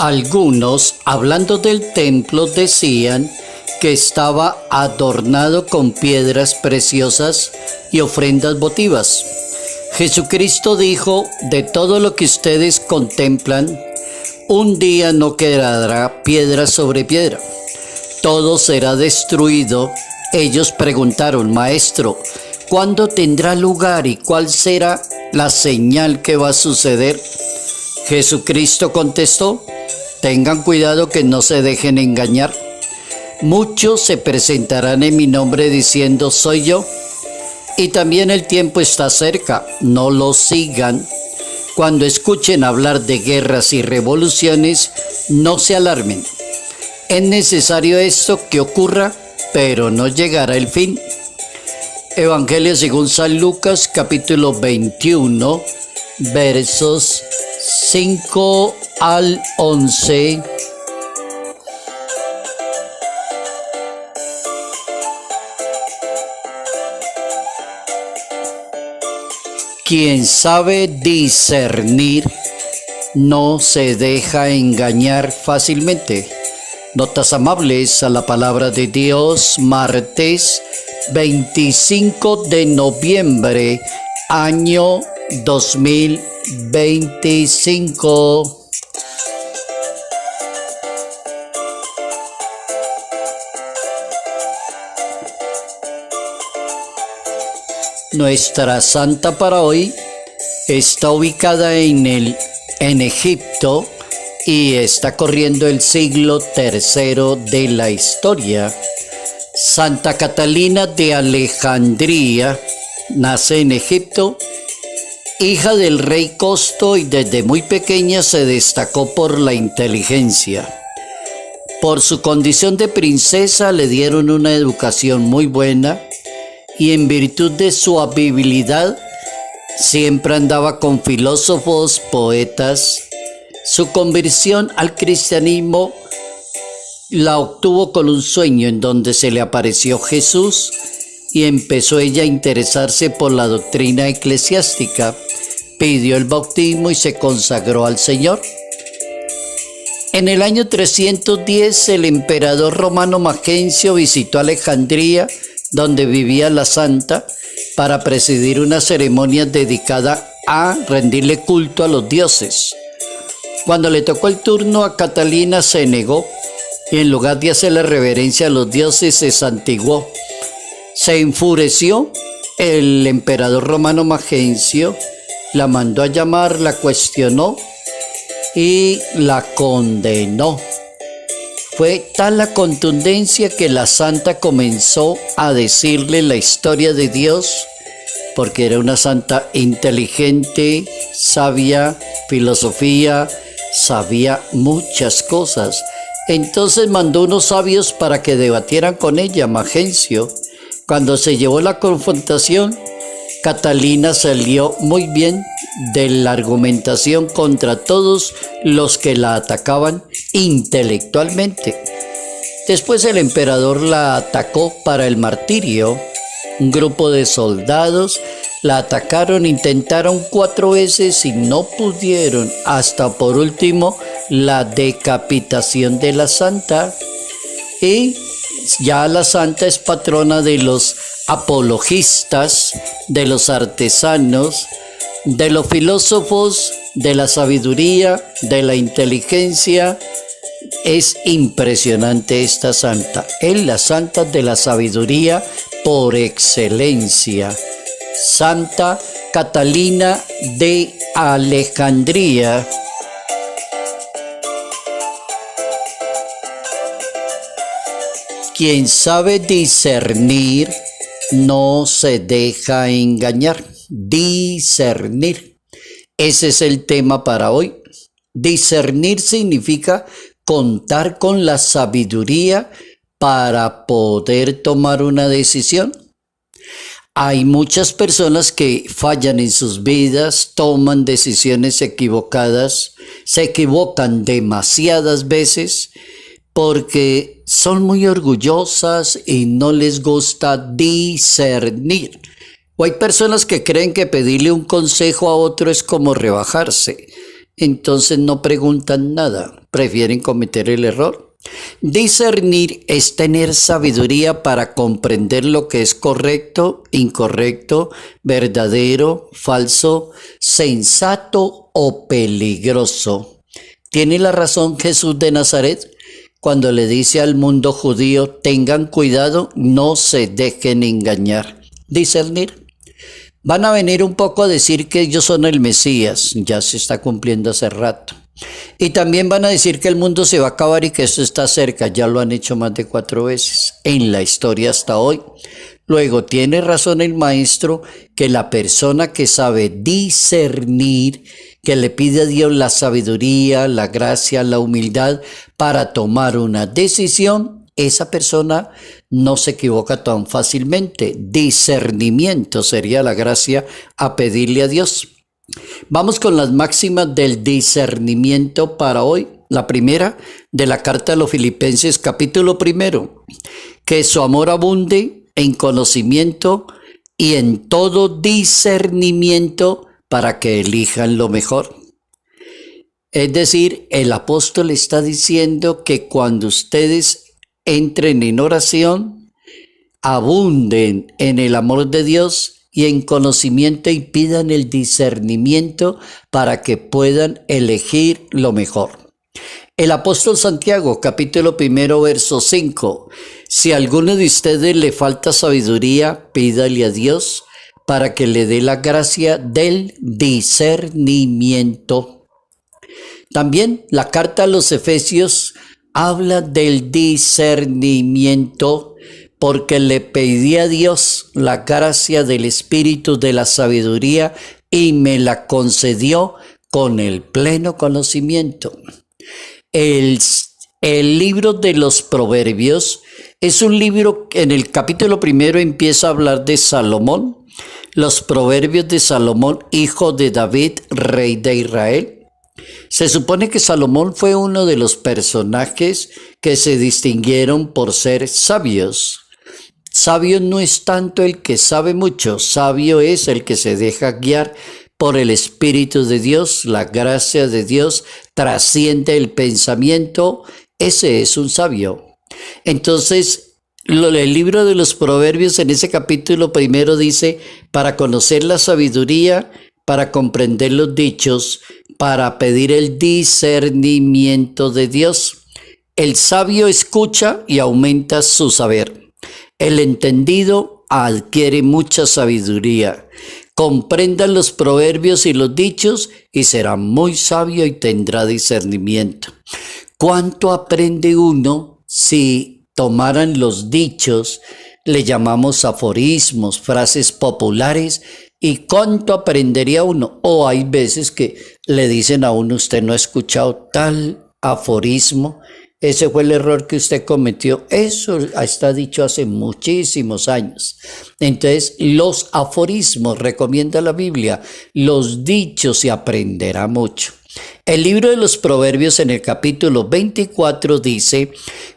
Algunos, hablando del templo, decían que estaba adornado con piedras preciosas y ofrendas votivas. Jesucristo dijo: de todo lo que ustedes contemplan, un día no quedará piedra sobre piedra. Todo será destruido. Ellos preguntaron: Maestro, ¿cuándo tendrá lugar y cuál será la señal que va a suceder? Jesucristo contestó: tengan cuidado que no se dejen engañar. Muchos se presentarán en mi nombre diciendo: soy yo. Y también el tiempo está cerca, no lo sigan. Cuando escuchen hablar de guerras y revoluciones, no se alarmen. Es necesario esto que ocurra, pero no llegará el fin. Evangelio según San Lucas, capítulo 21, versos 5 al 11. Quien sabe discernir no se deja engañar fácilmente. Notas amables a la palabra de Dios, martes 25 de noviembre, año 2025. Nuestra santa para hoy está ubicada en Egipto y está corriendo el siglo III de la historia. Santa Catalina de Alejandría nace en Egipto, hija del rey Costo, y desde muy pequeña se destacó por la inteligencia. Por su condición de princesa le dieron una educación muy buena y en virtud de su habilidad siempre andaba con filósofos, poetas. Su conversión al cristianismo la obtuvo con un sueño en donde se le apareció Jesús y empezó ella a interesarse por la doctrina eclesiástica. Pidió el bautismo y se consagró al Señor. En el año 310 el emperador romano Magencio visitó Alejandría, donde vivía la santa, para presidir una ceremonia dedicada a rendirle culto a los dioses. Cuando le tocó el turno a Catalina se negó y en lugar de hacerle reverencia a los dioses se santiguó. Se enfureció el emperador romano Magencio, la mandó a llamar, la cuestionó y la condenó. Fue tal la contundencia que la santa comenzó a decirle la historia de Dios, porque era una santa inteligente, sabia, filosofía, sabía muchas cosas. Entonces mandó unos sabios para que debatieran con ella, Magencio. Cuando se llevó la confrontación, Catalina salió muy bien de la argumentación contra todos los que la atacaban intelectualmente. Después el emperador la atacó para el martirio. Un grupo de soldados la atacaron, intentaron 4 veces y no pudieron, hasta por último la decapitación de la santa. Y ya la santa es patrona de los apologistas, de los artesanos, de los filósofos, de la sabiduría, de la inteligencia. Es impresionante esta santa. Es la santa de la sabiduría por excelencia. Santa Catalina de Alejandría. Quien sabe discernir no se deja engañar. Discernir. Ese es el tema para hoy. Discernir significa contar con la sabiduría para poder tomar una decisión. Hay muchas personas que fallan en sus vidas, toman decisiones equivocadas, se equivocan demasiadas veces porque son muy orgullosas y no les gusta discernir. O hay personas que creen que pedirle un consejo a otro es como rebajarse. entonces no preguntan nada, prefieren cometer el error. Discernir es tener sabiduría para comprender lo que es correcto, incorrecto, verdadero, falso, sensato o peligroso. ¿Tiene la razón Jesús de Nazaret cuando le dice al mundo judío: tengan cuidado, no se dejen engañar? Discernir. Van a venir un poco a decir que ellos son el Mesías, ya se está cumpliendo hace rato. Y también van a decir que el mundo se va a acabar y que esto está cerca, ya lo han hecho más de 4 veces en la historia hasta hoy. Luego tiene razón el maestro que la persona que sabe discernir, que le pide a Dios la sabiduría, la gracia, la humildad para tomar una decisión, esa persona no se equivoca tan fácilmente. Discernimiento sería la gracia a pedirle a Dios. Vamos con las máximas del discernimiento para hoy. La primera, de la carta a los Filipenses, capítulo 1, que su amor abunde en conocimiento y en todo discernimiento para que elijan lo mejor. Es decir, el apóstol está diciendo que cuando ustedes entren en oración, abunden en el amor de Dios y en conocimiento y pidan el discernimiento para que puedan elegir lo mejor. El apóstol Santiago, capítulo 1, verso 5. Si a alguno de ustedes le falta sabiduría, pídale a Dios para que le dé la gracia del discernimiento. También la carta a los Efesios habla del discernimiento, porque le pedí a Dios la gracia del espíritu de la sabiduría y me la concedió con el pleno conocimiento. El libro de los Proverbios es un libro que en el capítulo 1 empieza a hablar de Salomón, los proverbios de Salomón, hijo de David, rey de Israel. Se supone que Salomón fue uno de los personajes que se distinguieron por ser sabios. Sabio no es tanto el que sabe mucho, sabio es el que se deja guiar por el Espíritu de Dios, la gracia de Dios trasciende el pensamiento, ese es un sabio. Entonces, el libro de los Proverbios en ese capítulo 1 dice, para conocer la sabiduría, para comprender los dichos, para pedir el discernimiento de Dios. El sabio escucha y aumenta su saber. El entendido adquiere mucha sabiduría. Comprendan los proverbios y los dichos y será muy sabio y tendrá discernimiento. ¿Cuánto aprende uno si tomaran los dichos? Le llamamos aforismos, frases populares. ¿Y cuánto aprendería uno? O hay veces que le dicen a uno, usted no ha escuchado tal aforismo. Ese fue el error que usted cometió. Eso está dicho hace muchísimos años. Entonces, los aforismos, recomienda la Biblia, los dichos se aprenderá mucho. El libro de los Proverbios en el capítulo 24 dice,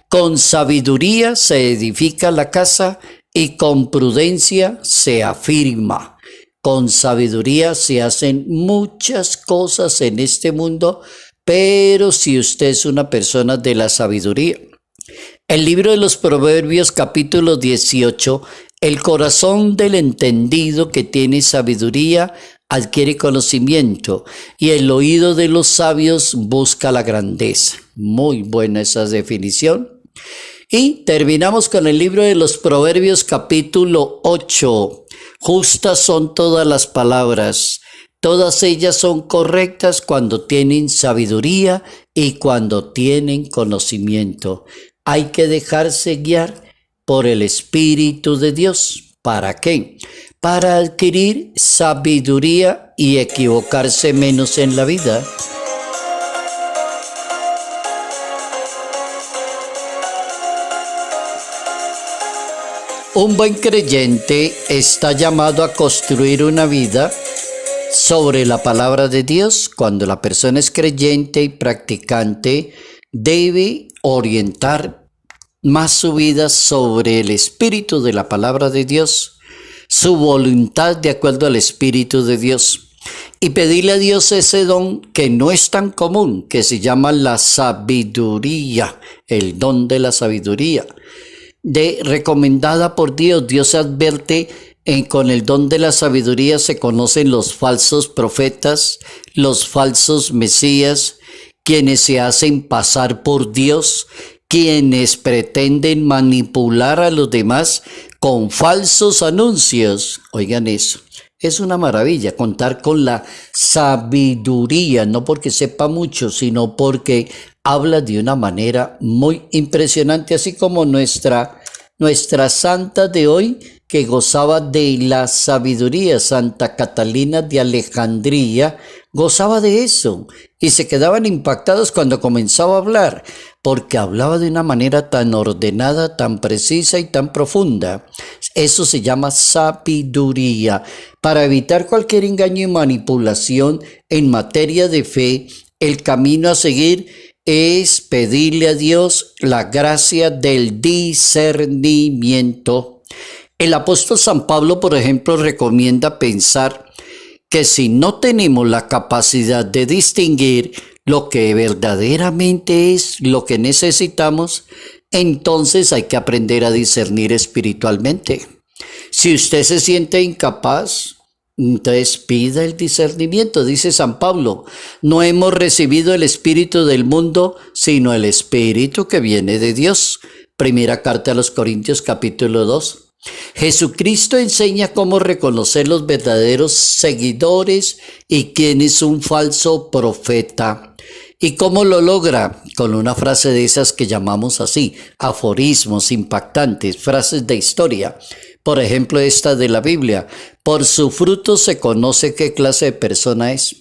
con sabiduría se edifica la casa y con prudencia se afirma. Con sabiduría se hacen muchas cosas en este mundo, pero si usted es una persona de la sabiduría. El libro de los Proverbios, capítulo 18, el corazón del entendido que tiene sabiduría adquiere conocimiento y el oído de los sabios busca la grandeza. Muy buena esa definición. Y terminamos con el libro de los Proverbios, capítulo 8. Justas son todas las palabras. Todas ellas son correctas cuando tienen sabiduría y cuando tienen conocimiento. Hay que dejarse guiar por el Espíritu de Dios. ¿Para qué? Para adquirir sabiduría y equivocarse menos en la vida. Un buen creyente está llamado a construir una vida sobre la palabra de Dios. Cuando la persona es creyente y practicante, debe orientar más su vida sobre el espíritu de la palabra de Dios, su voluntad de acuerdo al espíritu de Dios. y pedirle a Dios ese don que no es tan común, que se llama la sabiduría, el don de la sabiduría, recomendada por Dios. Dios se advierte con el don de la sabiduría se conocen los falsos profetas, los falsos mesías, quienes se hacen pasar por Dios, quienes pretenden manipular a los demás con falsos anuncios. Oigan eso. Es una maravilla contar con la sabiduría, no porque sepa mucho, sino porque habla de una manera muy impresionante, así como nuestra santa de hoy, que gozaba de la sabiduría. Santa Catalina de Alejandría gozaba de eso y se quedaban impactados cuando comenzaba a hablar, porque hablaba de una manera tan ordenada, tan precisa y tan profunda. Eso se llama sabiduría. Para evitar cualquier engaño y manipulación en materia de fe, el camino a seguir es pedirle a Dios la gracia del discernimiento. El apóstol San Pablo, por ejemplo, recomienda pensar que si no tenemos la capacidad de distinguir lo que verdaderamente es lo que necesitamos, entonces hay que aprender a discernir espiritualmente. Si usted se siente incapaz, entonces pida el discernimiento. Dice San Pablo, no hemos recibido el espíritu del mundo, sino el espíritu que viene de Dios. Primera carta a los Corintios, capítulo 2. Jesucristo enseña cómo reconocer los verdaderos seguidores y quién es un falso profeta. ¿Y cómo lo logra? Con una frase de esas que llamamos así, aforismos impactantes, frases de historia. Por ejemplo, esta de la Biblia: por su fruto se conoce qué clase de persona es.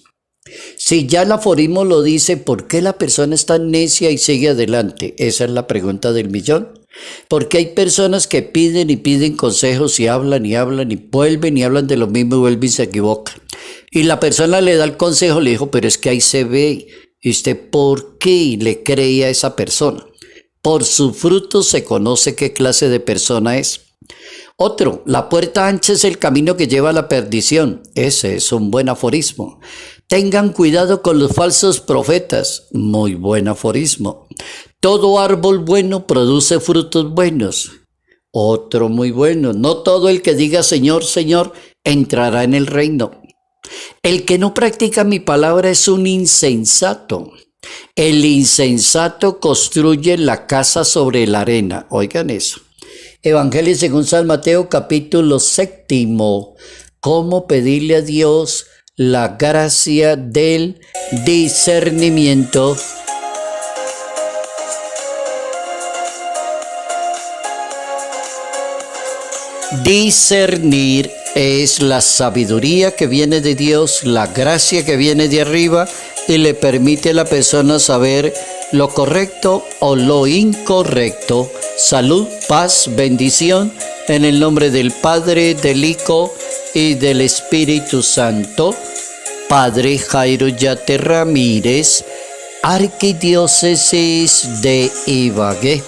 Si ya el aforismo lo dice, ¿por qué la persona es tan necia y sigue adelante? Esa es la pregunta del millón. Porque hay personas que piden y piden consejos y hablan y vuelven y hablan de lo mismo y vuelven y se equivocan. Y la persona le da el consejo, le dijo, pero es que ahí se ve. ¿Y usted por qué le cree a esa persona? Por su fruto se conoce qué clase de persona es. Otro, la puerta ancha es el camino que lleva a la perdición. Ese es un buen aforismo. Tengan cuidado con los falsos profetas. Muy buen aforismo. Todo árbol bueno produce frutos buenos. Otro muy bueno. No todo el que diga Señor, Señor, entrará en el reino. El que no practica mi palabra es un insensato. El insensato construye la casa sobre la arena. Oigan eso. Evangelio según San Mateo, capítulo 7. ¿Cómo pedirle a Dios la gracia del discernimiento? Discernir es la sabiduría que viene de Dios, la gracia que viene de arriba y le permite a la persona saber lo correcto o lo incorrecto. Salud, paz, bendición, en el nombre del Padre, del Hijo y del Espíritu Santo. Padre Jairo Yate Ramírez, Arquidiócesis de Ibagué.